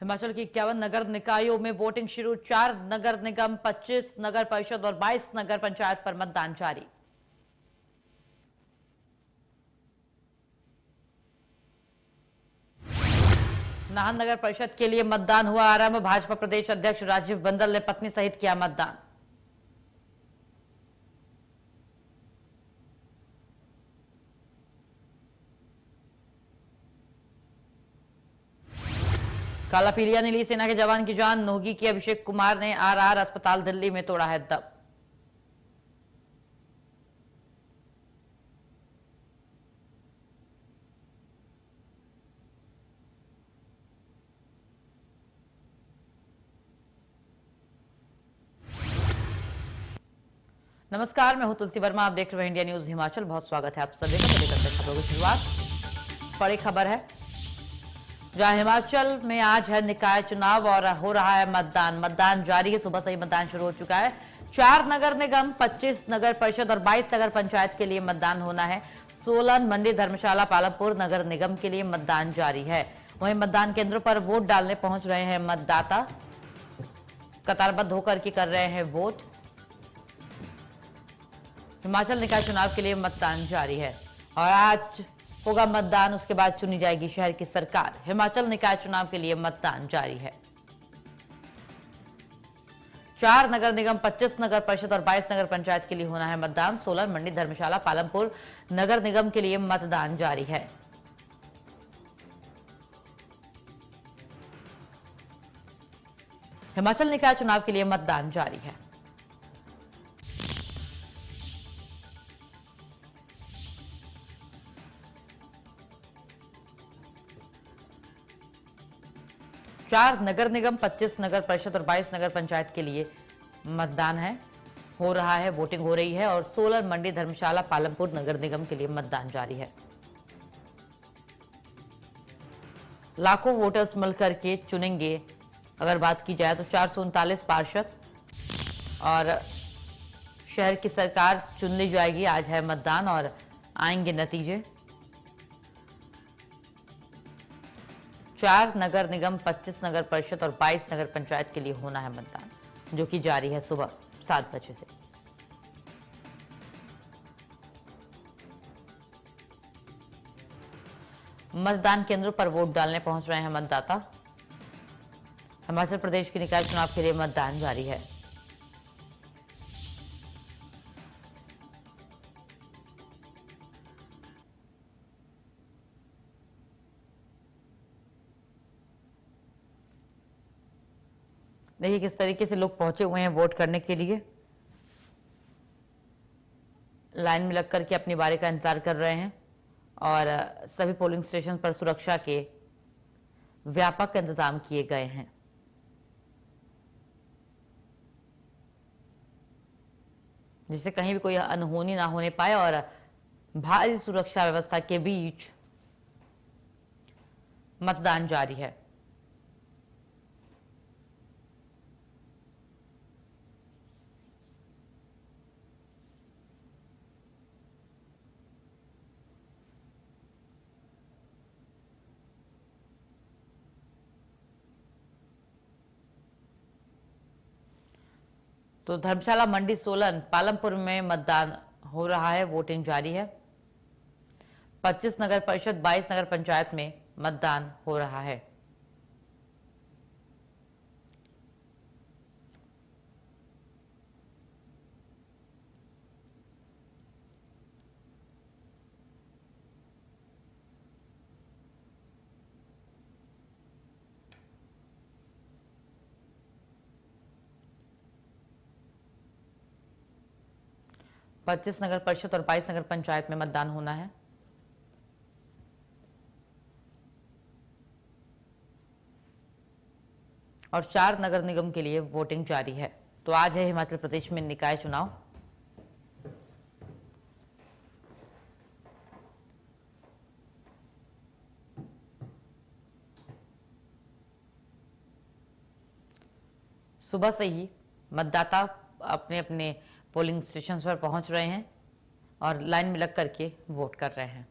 हिमाचल की 51 नगर निकायों में वोटिंग शुरू। 4 नगर निगम, 25 नगर परिषद और 22 नगर पंचायत पर मतदान जारी। नाहन नगर परिषद के लिए मतदान हुआ आरंभ। भाजपा प्रदेश अध्यक्ष राजीव बिंदल ने पत्नी सहित किया मतदान। काला पीलिया ने ली सेना के जवान की जान। नोगी की अभिषेक कुमार ने आरआर अस्पताल दिल्ली में तोड़ा है दम। नमस्कार, मैं हूं तुलसी वर्मा। आप देख रहे हैं इंडिया न्यूज हिमाचल। बहुत स्वागत है आप सभी का। चलिए करते हैं खबरों की शुरुआत। बड़ी खबर है जहां हिमाचल में आज है निकाय चुनाव और हो रहा है मतदान। मतदान जारी है, सुबह से ही मतदान शुरू हो चुका है। 4 नगर निगम, 25 नगर परिषद और 22 नगर पंचायत के लिए मतदान होना है। सोलन, मंडी, धर्मशाला, पालमपुर नगर निगम के लिए मतदान जारी है। वहीं मतदान केंद्रों पर वोट डालने पहुंच रहे हैं मतदाता। कतारबद्ध होकर के कर रहे हैं वोट। हिमाचल निकाय चुनाव के लिए मतदान जारी है और आज होगा मतदान, उसके बाद चुनी जाएगी शहर की सरकार। हिमाचल निकाय चुनाव के लिए मतदान जारी है। 4 नगर निगम, 25 नगर परिषद और 22 नगर पंचायत के लिए होना है मतदान। सोलन, मंडी, धर्मशाला, पालमपुर नगर निगम के लिए मतदान जारी है। हिमाचल निकाय चुनाव के लिए मतदान जारी है। चार नगर निगम, 25 नगर परिषद और 22 नगर पंचायत के लिए मतदान है, हो रहा है, वोटिंग हो रही है। और सोलन, मंडी, धर्मशाला, पालमपुर नगर निगम के लिए मतदान जारी है। लाखों वोटर्स मिलकर के चुनेंगे। अगर बात की जाए तो 439 पार्षद और शहर की सरकार चुन ली जाएगी। आज है मतदान और आएंगे नतीजे। 4 नगर निगम, 25 नगर परिषद और 22 नगर पंचायत के लिए होना है मतदान, जो कि जारी है सुबह 7 बजे से। मतदान केंद्रों पर वोट डालने पहुंच रहे हैं मतदाता। हिमाचल प्रदेश के निकाय चुनाव के लिए मतदान जारी है। देखिए किस तरीके से लोग पहुंचे हुए हैं वोट करने के लिए। लाइन में लग करके अपनी बारी का इंतजार कर रहे हैं और सभी पोलिंग स्टेशन पर सुरक्षा के व्यापक इंतजाम किए गए हैं। जिससे कहीं भी कोई अनहोनी ना होने पाए और भारी सुरक्षा व्यवस्था के बीच मतदान जारी है। तो धर्मशाला, मंडी, सोलन, पालमपुर में मतदान हो रहा है, वोटिंग जारी है। 25 नगर परिषद, 22 नगर पंचायत में मतदान हो रहा है। पच्चीस नगर परिषद और 22 नगर पंचायत में मतदान होना है। और 4 नगर निगम के लिए वोटिंग जारी है। तो आज है हिमाचल प्रदेश में निकाय चुनाव। सुबह से ही मतदाता अपने अपने पोलिंग स्टेशन पर पहुंच रहे हैं और लाइन में लग करके वोट कर रहे हैं।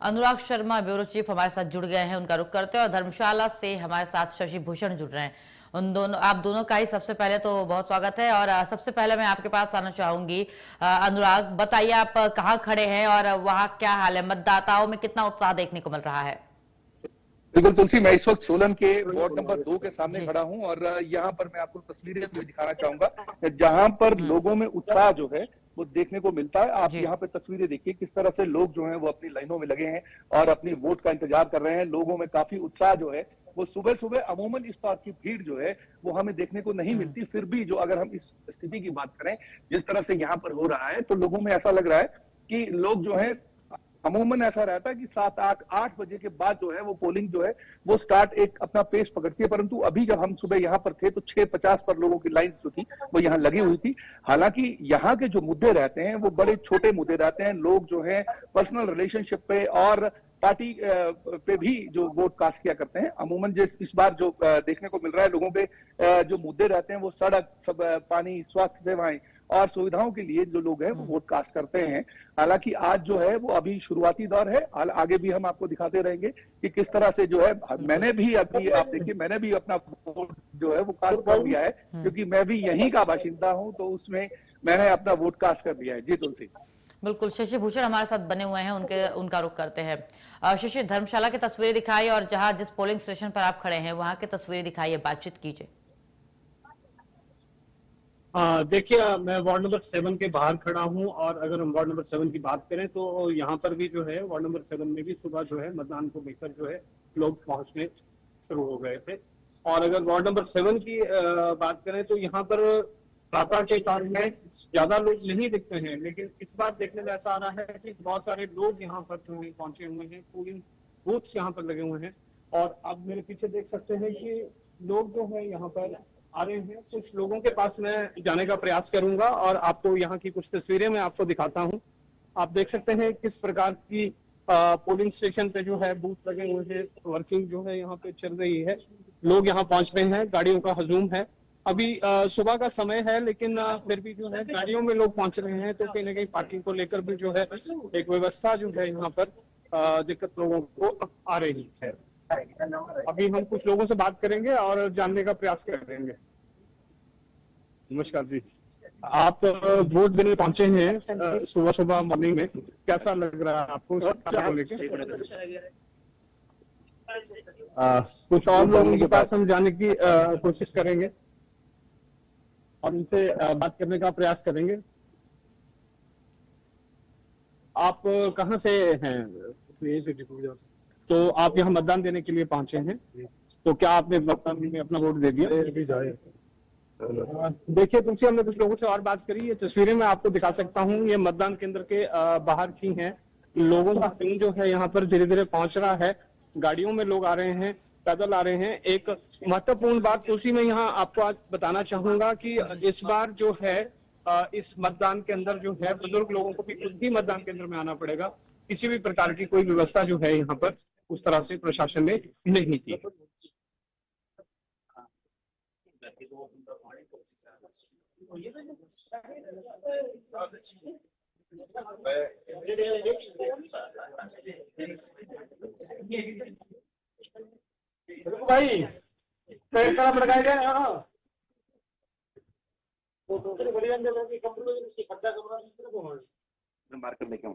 अनुराग शर्मा ब्यूरो चीफ हमारे साथ जुड़ गए हैं, उनका रुख करते हैं और धर्मशाला से हमारे साथ शशि भूषण जुड़ रहे हैं। उन दोनों आप दोनों का ही सबसे पहले तो बहुत स्वागत है। और सबसे पहले मैं आपके पास आना चाहूंगी। अनुराग, बताइए आप कहाँ खड़े हैं और वहाँ क्या हाल है, मतदाताओं में कितना उत्साह देखने को मिल रहा है? बिल्कुल तुलसी, मैं इस वक्त सोलन के वार्ड नंबर 2 के सामने खड़ा हूं और यहाँ पर मैं आपको तस्वीरें भी दिखाना चाहूंगा जहां पर लोगों में उत्साह जो है वो देखने को मिलता है। आप यहाँ पे तस्वीरें देखिए किस तरह से लोग जो हैं वो अपनी लाइनों में लगे हैं और अपनी वोट का इंतजार कर रहे हैं। लोगों में काफी उत्साह जो है वो सुबह सुबह अमूमन इस बात की भीड़ जो है वो हमें देखने को नहीं मिलती। फिर भी जो अगर हम इस स्थिति की बात करें जिस तरह से यहाँ पर हो रहा है तो लोगों में ऐसा लग रहा है कि लोग जो है अमूमन ऐसा रहता है कि 7-8 बजे के बाद जो है वो पोलिंग जो है वो स्टार्ट एक अपना पेस पकड़ती है। परंतु अभी जब हम सुबह यहाँ पर थे तो 6:50 पर लोगों की लाइन जो थी वो यहाँ लगी हुई थी। हालांकि यहाँ के जो मुद्दे रहते हैं वो बड़े छोटे मुद्दे रहते हैं। लोग जो है पर्सनल रिलेशनशिप पे और पार्टी पे भी जो वोट कास्ट किया करते हैं। अमूमन जिस इस बार जो देखने को मिल रहा है लोगों पे जो मुद्दे रहते हैं वो सड़क, पानी, स्वास्थ्य सेवाएं और सुविधाओं के लिए जो लोग हैं वो वोट कास्ट करते हैं। हालांकि आज जो है वो अभी शुरुआती दौर है, आगे भी हम आपको दिखाते रहेंगे कि किस तरह से जो है मैंने भी अभी आप देखिए मैंने भी अपना वोट जो है वो कास्ट कर दिया है क्योंकि मैं भी यहीं का बाशिंदा हूं तो उसमें मैंने अपना वोट कास्ट कर दिया है। जी तुलसी। बिल्कुल, शशि भूषण हमारे साथ बने हुए हैं, उनका रुख करते हैं। शशि, धर्मशाला की तस्वीरें दिखाई और जहां जिस पोलिंग स्टेशन पर आप खड़े हैं वहां की तस्वीरें दिखाइए, बातचीत कीजिए। देखिए, मैं वार्ड नंबर 7 के बाहर खड़ा हूं और अगर हम वार्ड नंबर 7 की बात करें तो यहाँ पर भी जो है वार्ड नंबर 7 में भी सुबह जो है मतदान को लेकर जो है लोग पहुंचने शुरू हो गए थे। और अगर वार्ड नंबर 7 की बात करें तो यहाँ पर प्रातः के काल में ज्यादा लोग नहीं दिखते हैं, लेकिन इस बार देखने में ऐसा आ रहा है कि बहुत सारे लोग यहाँ पर जो है पहुंचे हुए हैं। पोलिंग बूथ्स यहाँ पर लगे हुए हैं और अब मेरे पीछे देख सकते हैं कि लोग जो है यहाँ पर आ रहे हैं। कुछ लोगों के पास मैं जाने का प्रयास करूंगा और आपको यहाँ की कुछ तस्वीरें मैं आपको दिखाता हूँ। आप देख सकते हैं किस प्रकार की पोलिंग स्टेशन पे जो है बूथ लगे हुए हैं, वर्किंग जो है यहाँ पे चल रही है। लोग यहाँ पहुंच रहे हैं, गाड़ियों का हजूम है। अभी सुबह का समय है लेकिन फिर भी जो है गाड़ियों में लोग पहुंच रहे हैं, तो कहीं ना कहीं पार्किंग को लेकर भी जो है एक व्यवस्था जो है यहाँ पर दिक्कत लोगों को आ रही है। अभी हम कुछ लोगों से बात करेंगे और जानने का प्रयास करेंगे। नमस्कार जी, आप वोट देने पहुंचे हैं सुबह सुबह मॉर्निंग में, कैसा लग रहा है आपको कुछ और लोगों के पास हम जाने की कोशिश करेंगे और उनसे बात करने का प्रयास करेंगे। आप कहाँ से हैं? तो आप यहाँ मतदान देने के लिए पहुंचे हैं, तो क्या आपने मतदान में अपना वोट दे दिया? देखिए तुलसी, हमने कुछ लोगों से और बात करी। ये तस्वीरें मैं आपको दिखा सकता हूँ, ये मतदान केंद्र के बाहर की हैं। लोगों का टीम जो है यहाँ पर धीरे धीरे पहुंच रहा है। गाड़ियों में लोग आ रहे हैं, पैदल आ रहे हैं। एक महत्वपूर्ण बात तुलसी मैं यहाँ आपको आज बताना चाहूंगा कि इस बार जो है इस मतदान के अंदर जो है बुजुर्ग लोगों को भी खुद ही मतदान केंद्र में आना पड़ेगा। किसी भी प्रकार की कोई व्यवस्था जो है यहाँ पर उस तरह से प्रशासन ने नहीं की। भाई मार्कर लेके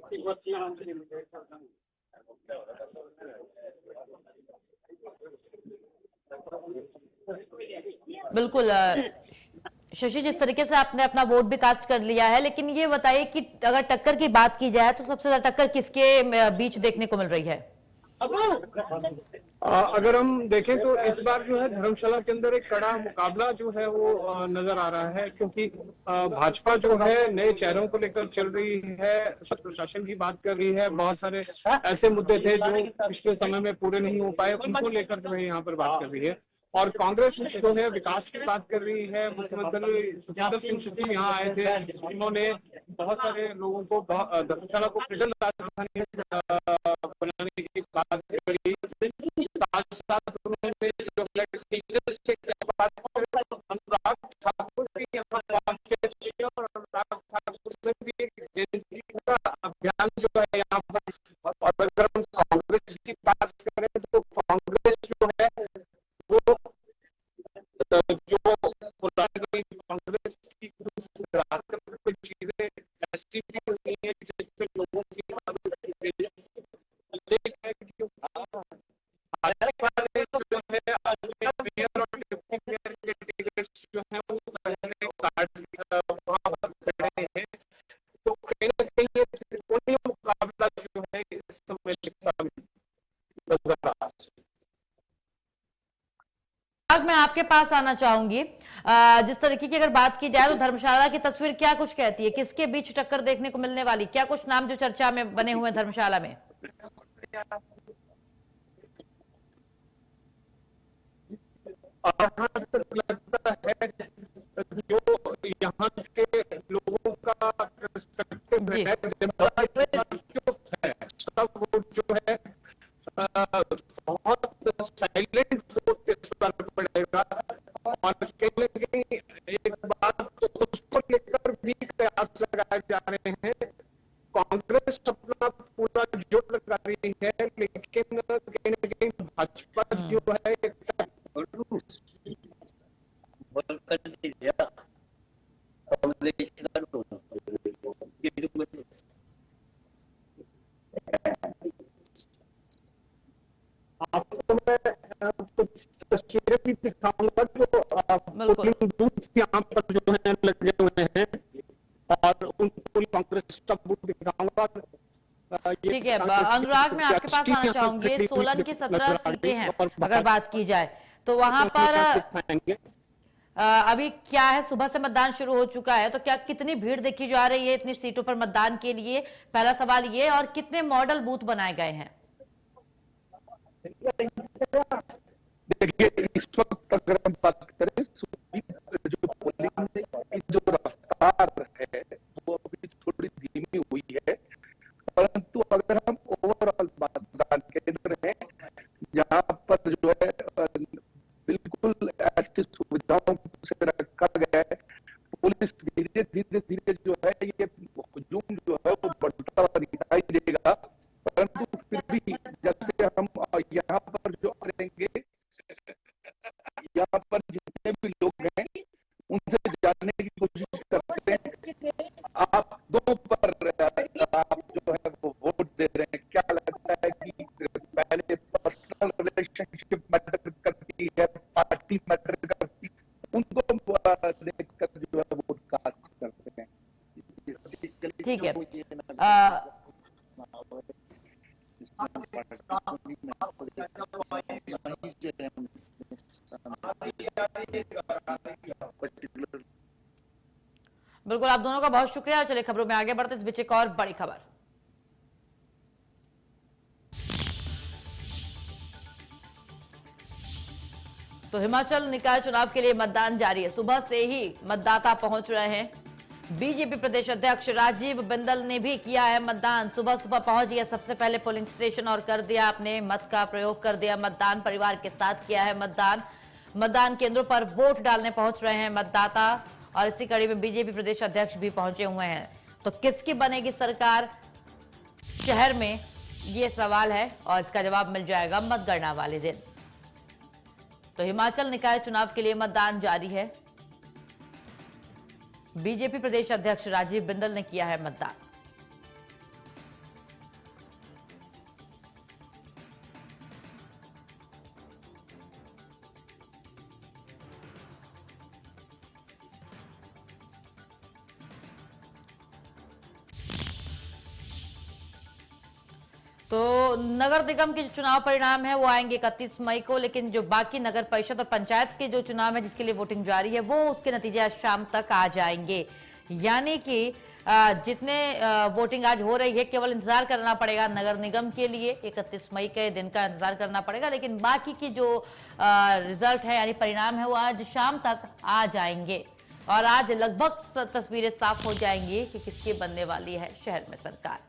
बिल्कुल शशि, जिस तरीके से आपने अपना वोट भी कास्ट कर लिया है, लेकिन ये बताइए कि अगर टक्कर की बात की जाए तो सबसे ज्यादा टक्कर किसके बीच देखने को मिल रही है? अगर हम देखें तो इस बार जो है धर्मशाला के अंदर एक कड़ा मुकाबला जो है वो नजर आ रहा है, क्योंकि भाजपा जो है नए चेहरों को लेकर चल रही है, प्रशासन की बात कर रही है। बहुत सारे ऐसे मुद्दे थे जो पिछले समय में पूरे नहीं हो पाए, उनको लेकर जो है यहाँ पर बात कर रही है। और कांग्रेस जो है विकास की बात कर रही है। मुख्यमंत्री सुखविंदर सिंह सुक्खू यहाँ आए थे, उन्होंने बहुत सारे लोगों को धर्मशाला को पर्यटन राजधानी बनाने की बात करी। साथ उन्होंने जो टीचर्स से बात करी, अनुराग ठाकुर भी यहाँ पहुंचे और अनुराग ठाकुर ने भी एक अभियान जो है यहाँ पर। और अगर हम ऐसी भी नहीं है जिसपे लोगों की लेकिन जो मेयर और डिप्टी मेयर के टिकट्स जो है वो पहले वहां पर खड़े हैं, तो कहीं ना कहीं ये त्रिकोणीय मुकाबला जो है इस समय नजर आ रहा है। मैं आपके पास आना चाहूंगी। जिस तरीके की अगर बात की जाए तो धर्मशाला की तस्वीर क्या कुछ कहती है, किसके बीच टक्कर देखने को मिलने वाली, क्या कुछ नाम जो चर्चा में बने हुए हैं धर्मशाला में? लगता है जो यहाँ के लोगों का पर्सपेक्टिव है, सब वो जो है बहुत साइलेंट वोट इस पर पड़ेगा। और कहीं ना कहीं एक बात तो उसको लेकर भी प्रयास लगाए जा रहे हैं, कांग्रेस अपना पूरा जोर लगा रही है, लेकिन कहीं ना कहीं भाजपा जो है आपको मैं कुछ तस्वीरें भी दिखाऊंगा जो पोलिंग बूथ यहाँ पर जो है लगे हुए हैं, और उनको कांग्रेस का बूथ दिखाऊंगा। ठीक है अनुराग, मैं आपके पास आना चाहूंगी। सोलन की 17 सीटें हैं अगर बात की जाए तो वहां पर अभी क्या है, सुबह से मतदान शुरू हो चुका है, तो क्या कितनी भीड़ देखी जा रही है इतनी सीटों पर मतदान के लिए, पहला सवाल ये। और कितने मॉडल बूथ बनाए गए हैं? देखिए इस वक्त अगर हम बात करें जो पोलिंग की जो रफ्तार है वो अभी थोड़ी धीमी हुई है, परंतु अगर हम ओवरऑल मतदान केंद्र है यहाँ पर जो है बिल्कुल ऐसी सुविधाओं से रखा गया है। पुलिस धीरे धीरे जो है ये हुजूम जो है वो बढ़ता हुआ दिखाई देगा, परंतु फिर भी जैसे हम यहाँ पर जो करेंगे, यहाँ पर जितने भी लोग हैं उनसे जानने की कोशिश करते हैं आप दो पर आप जो है वो वोट दे रहे हैं। क्या लगता है कि पहले पर्सनल रिलेशनशिप मैटर करती है, पार्टी मैटर करती, उनको देखकर जो है वोट कास्ट करते हैं। ठीक है बिल्कुल, आप दोनों का बहुत शुक्रिया। चलिए खबरों में आगे बढ़ते, इस बीच एक और बड़ी खबर। तो हिमाचल निकाय चुनाव के लिए मतदान जारी है। सुबह से ही मतदाता पहुंच रहे हैं। बीजेपी प्रदेश अध्यक्ष राजीव बिंदल ने भी किया है मतदान। सुबह सुबह पहुंच गया सबसे पहले पोलिंग स्टेशन और कर दिया अपने मत का प्रयोग, कर दिया मतदान, परिवार के साथ किया है मतदान। मतदान केंद्रों पर वोट डालने पहुंच रहे हैं मतदाता, और इसी कड़ी में बीजेपी प्रदेश अध्यक्ष भी पहुंचे हुए हैं। तो किसकी बनेगी सरकार शहर में, ये सवाल है और इसका जवाब मिल जाएगा मतगणना वाले दिन। तो हिमाचल निकाय चुनाव के लिए मतदान जारी है। बीजेपी प्रदेश अध्यक्ष राजीव बिंदल ने किया है मतदान। तो नगर निगम के जो चुनाव परिणाम है वो आएंगे 31 मई को, लेकिन जो बाकी नगर परिषद और पंचायत के जो चुनाव है जिसके लिए वोटिंग जारी है वो उसके नतीजे आज शाम तक आ जाएंगे। यानी कि जितने वोटिंग आज हो रही है केवल इंतजार करना पड़ेगा नगर निगम के लिए, 31 मई के दिन का इंतजार करना पड़ेगा, लेकिन बाकी की जो रिजल्ट है यानी परिणाम है वो आज शाम तक आ जाएंगे। और आज लगभग तस्वीरें साफ हो जाएंगी कि किसकी बनने वाली है शहर में सरकार।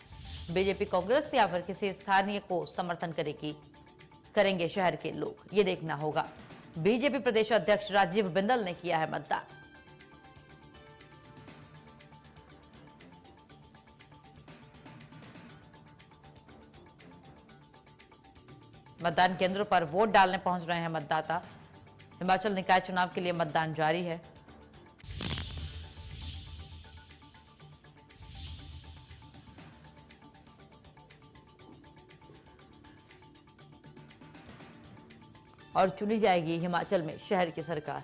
बीजेपी कांग्रेस या फिर किसी स्थानीय को समर्थन करेंगे शहर के लोग, ये देखना होगा। बीजेपी प्रदेश अध्यक्ष राजीव बिंदल ने किया है मतदान। मतदान केंद्रों पर वोट डालने पहुंच रहे हैं मतदाता। हिमाचल निकाय चुनाव के लिए मतदान जारी है। और चुनी जाएगी हिमाचल में शहर की सरकार।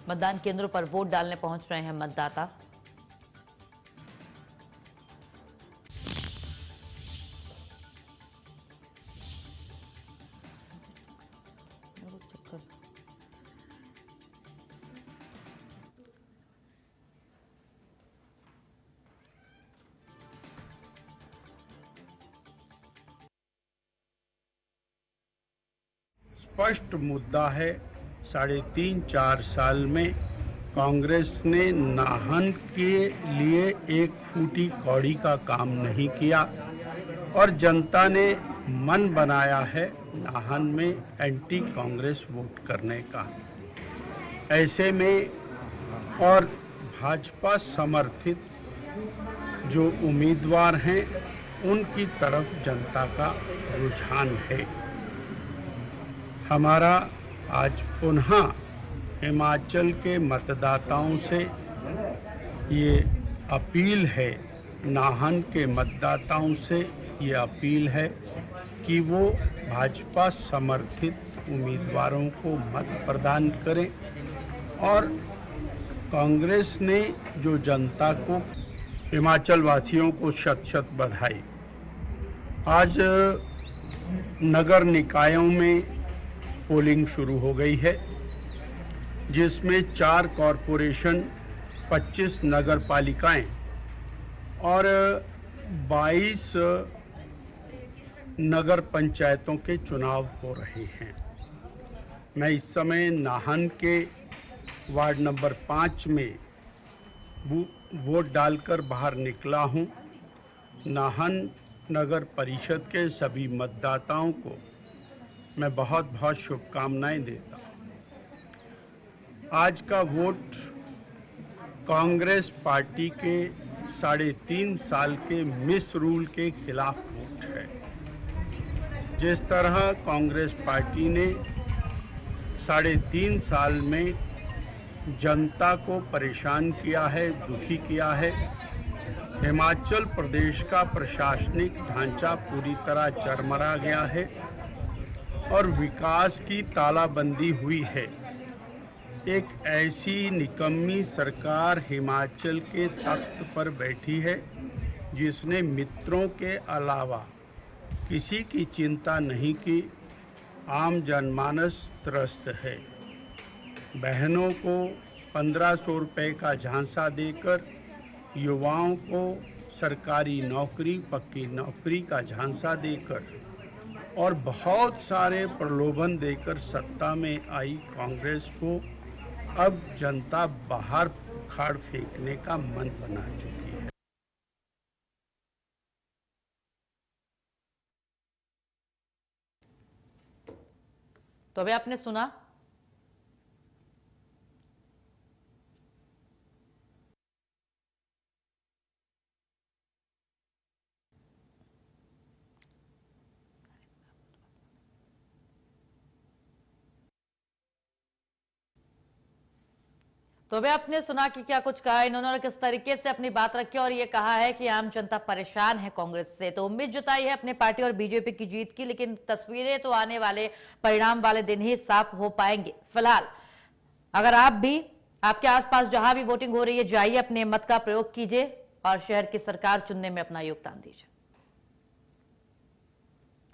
मतदान केंद्रों पर वोट डालने पहुंच रहे हैं मतदाता। स्पष्ट मुद्दा है, 3.5-4 साल में कांग्रेस ने नाहन के लिए एक फूटी कौड़ी का काम नहीं किया और जनता ने मन बनाया है नाहन में एंटी कांग्रेस वोट करने का। ऐसे में और भाजपा समर्थित जो उम्मीदवार हैं उनकी तरफ जनता का रुझान है। हमारा आज पुनः हिमाचल के मतदाताओं से ये अपील है, नाहन के मतदाताओं से ये अपील है कि वो भाजपा समर्थित उम्मीदवारों को मत प्रदान करें और कांग्रेस ने जो जनता को, हिमाचल वासियों को शत-शत बधाई। आज नगर निकायों में पोलिंग शुरू हो गई है, जिसमें 4 कॉरपोरेशन, 25 नगर पालिकाएं और 22 नगर पंचायतों के चुनाव हो रहे हैं। मैं इस समय नाहन के वार्ड नंबर 5 में वोट डालकर बाहर निकला हूं। नाहन नगर परिषद के सभी मतदाताओं को मैं बहुत बहुत शुभकामनाएं देता हूं। आज का वोट कांग्रेस पार्टी के 3.5 साल के मिस रूल के खिलाफ वोट है। जिस तरह कांग्रेस पार्टी ने 3.5 साल में जनता को परेशान किया है, दुखी किया है, हिमाचल प्रदेश का प्रशासनिक ढांचा पूरी तरह चरमरा गया है और विकास की तालाबंदी हुई है। एक ऐसी निकम्मी सरकार हिमाचल के तख्त पर बैठी है जिसने मित्रों के अलावा किसी की चिंता नहीं की। आम जनमानस त्रस्त है। बहनों को 1500 रुपये का झांसा देकर, युवाओं को सरकारी नौकरी, पक्की नौकरी का झांसा देकर और बहुत सारे प्रलोभन देकर सत्ता में आई कांग्रेस को अब जनता बाहर उखाड़ फेंकने का मन बना चुकी है। तो अभी आपने सुना तो अभी आपने सुना कि क्या कुछ कहा इन्होंने और किस तरीके से अपनी बात रखी और ये कहा है कि आम जनता परेशान है कांग्रेस से। तो उम्मीद जताई है अपने पार्टी और बीजेपी की जीत की, लेकिन तस्वीरें तो आने वाले परिणाम वाले दिन ही साफ हो पाएंगे। फिलहाल अगर आप भी, आपके आसपास जहां भी वोटिंग हो रही है, जाइए अपने मत का प्रयोग कीजिए और शहर की सरकार चुनने में अपना योगदान दीजिए।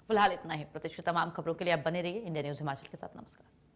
फिलहाल इतना ही। प्रतिष्ठित तमाम खबरों के लिए आप बने रहिए इंडिया न्यूज हिमाचल के साथ। नमस्कार।